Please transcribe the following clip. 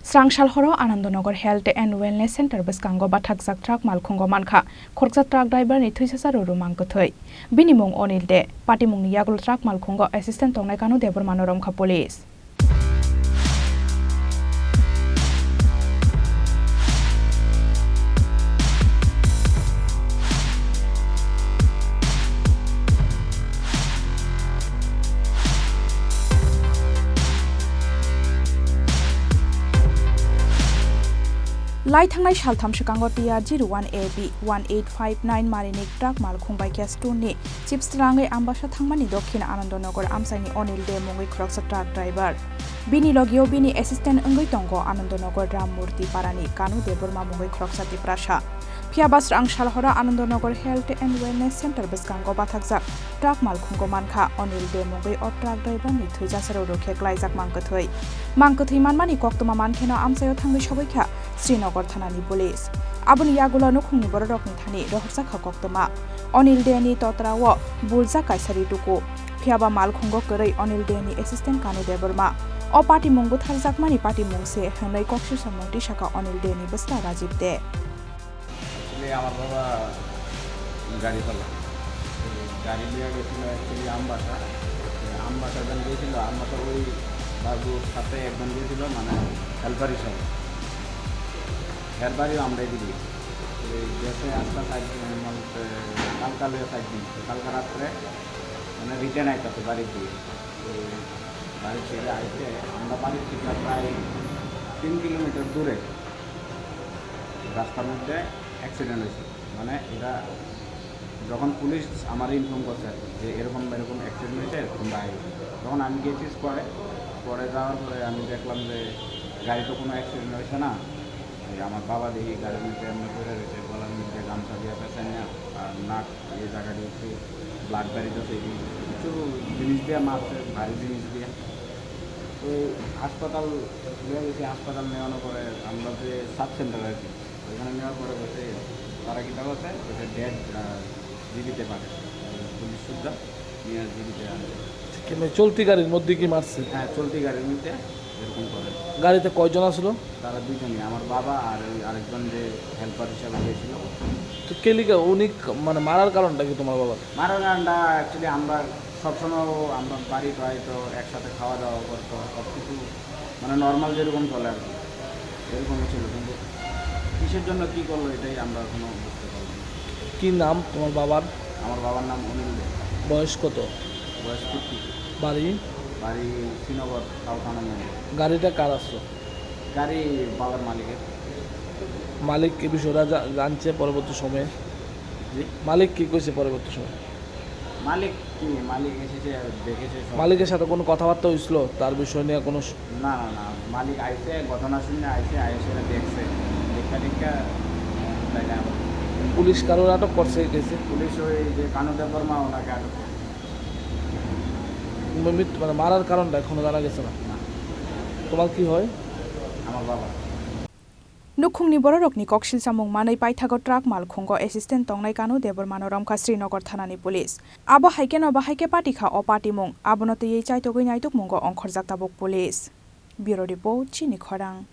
Srangshal horo Anandanagar Health and Wellness Center Beskango Butharjakmani truck malkhungo manka Khoroksa truck driver ni thuisasa ruru mangkothoi Binimung Anil de Patimungo yagul truck malkhungo assistant tongnai Kanu Debbarma Romjakha police Lai thangnai saltham shikango TR01AB 1859 marinik truck malkhungbai Kestu ni chips rangai ambasa thangmani Dokhin Anandanagar amsaini Anil de Mungwi Khoroksa truck driver bini logio bini assistant ongoi tongo Anandanagar Ramurti parani Kanu Debbarma Mungwi Khoroksa Tiprasa Phiabas Srangshal hora Anandanagar Health and Wellness Center Beskango Butharjak truck malkhungo manka Anil de Mungwi o truck driver ni thuijasaro rokhe klaijak mangkothoi manmani koktoma mankheno amsayo thangai sobaikha Srinagar Thanani Police. Aboni Yagula Nukhungni Borokni Thani Romjakha Koktoma. Anil Deni Totrawo Buljaka Sarituko. Phiaba Malkhungo Korei Anil Deni Assistant Kanu Debbarma. O Patimungo Butharjakmani Patimungo se Hanai Kokshu Samoti Shaka Anil Deni Basta Rajib de. আমার বাবা গাড়ি চালা গাড়ি নিয়ে গেছিল actually Ambassa যখন গিয়েছিল আমবাসা ওই বাবুর সাথে একজন গিয়েছিল মানে হেল্পার হিসাবে হেল্পারই আমরাই দিই গেছে আজকাল কালকালে সাইড দিন কালকা রাত্রে মানে রিটার্ন আইতে বাড়ি দিয়ে বাড়ি থেকে আইতে আমরা বাড়ির থেকে প্রায় 3 কিলোমিটার দূরে রাস্তার মধ্যে অ্যাক্সিডেন্ট হয়েছে মানে এটা যখন পুলিশ আমার ইনফর্ম করছে যে এরকম অ্যাক্সিডেন্ট হয়েছে এরকম বাইরে তখন আমি গেছি পরে যাওয়ার পরে আমি দেখলাম যে গাড়ি তো কোনো অ্যাক্সিডেন্ট হয়েছে না আমার বাবা দেখি গাড়ির মধ্যে এমনি করে রয়েছে গলার মধ্যে গামছা দিয়ে পেঁচে না আর নাক এই জায়গাটি একটু ব্লাড বেরিয়েছে কিছু জিনিস দিয়ে মারছে ভারী জিনিস দিয়ে তো হাসপাতাল নিয়ে গেছি হাসপাতাল নেওয়ানোর পরে আমরা যে সাব সেন্টার আর কি ওইখানে নেওয়ার পরে বসে তারা কীটা করছে ওটা ডেড জীবিতে পারে পুলিশ সুদ্ধা নিয়ে জীবিতে আনছে চলতি গাড়ির মধ্যে কি মারছে? হ্যাঁ চলতি গাড়ির মধ্যে এরকম করে। গাড়িতে কয়জন আসলো? তারা দুজনই আমার বাবা আর আরেকজন যে হেল্পার হিসাবে গিয়েছিল। তো কেলিকা উনি মানে মারার কারণটা কি তোমার বাবার? মারার কারণটা অ্যাকচুয়ালি আমরা সবসময় আমরা বাড়ি পাই তো একসাথে খাওয়া দাওয়া করতো সব কিছু মানে নর্মাল যেরকম চলে আর কি এরকমই ছিল কিন্তু কিসের জন্য কী করলো এটাই আমরা এখনো বুঝতে পারলাম। কী নাম তোমার বাবার? আমার বাবার নাম অনিল দে। বয়স কত? বয়স 50। বাড়ি? বাড়ি শ্রীনগর সাউথানা। গাড়িটা কার আসলো? গাড়ি বাবার মালিকের। মালিক এই বিষয়টা জানছে পরবর্তী সময়ে? জি মালিক কী কইছে পরবর্তী সময়? মালিক এসেছে দেখেছে। মালিকের সাথে কোনো কথাবার্তা হয়েছিল তার বিষয় নিয়ে কোনো? না মালিক আইসে ঘটনা শুনে আইসে দেখছে দেখা পুলিশ কারোর আটক করছে গেছে? পুলিশ ওই যে কানু দেববর্মা ওনাকে আটক করছে। মানে মারার কারণটা এখনো জানা গেছে না। তোমার কি হয়? আমার বাবা Nukhungni borokni kokshil samung manai paithago truck malkhungo assistant tongnai Kanu Debbarma Romjakha Srinagar Thanani Police. Abo haike patikha o Patimung abonote ei chaitogoi naituk mungo ongkhorjak tabok police. Bureau report Chini Khorang.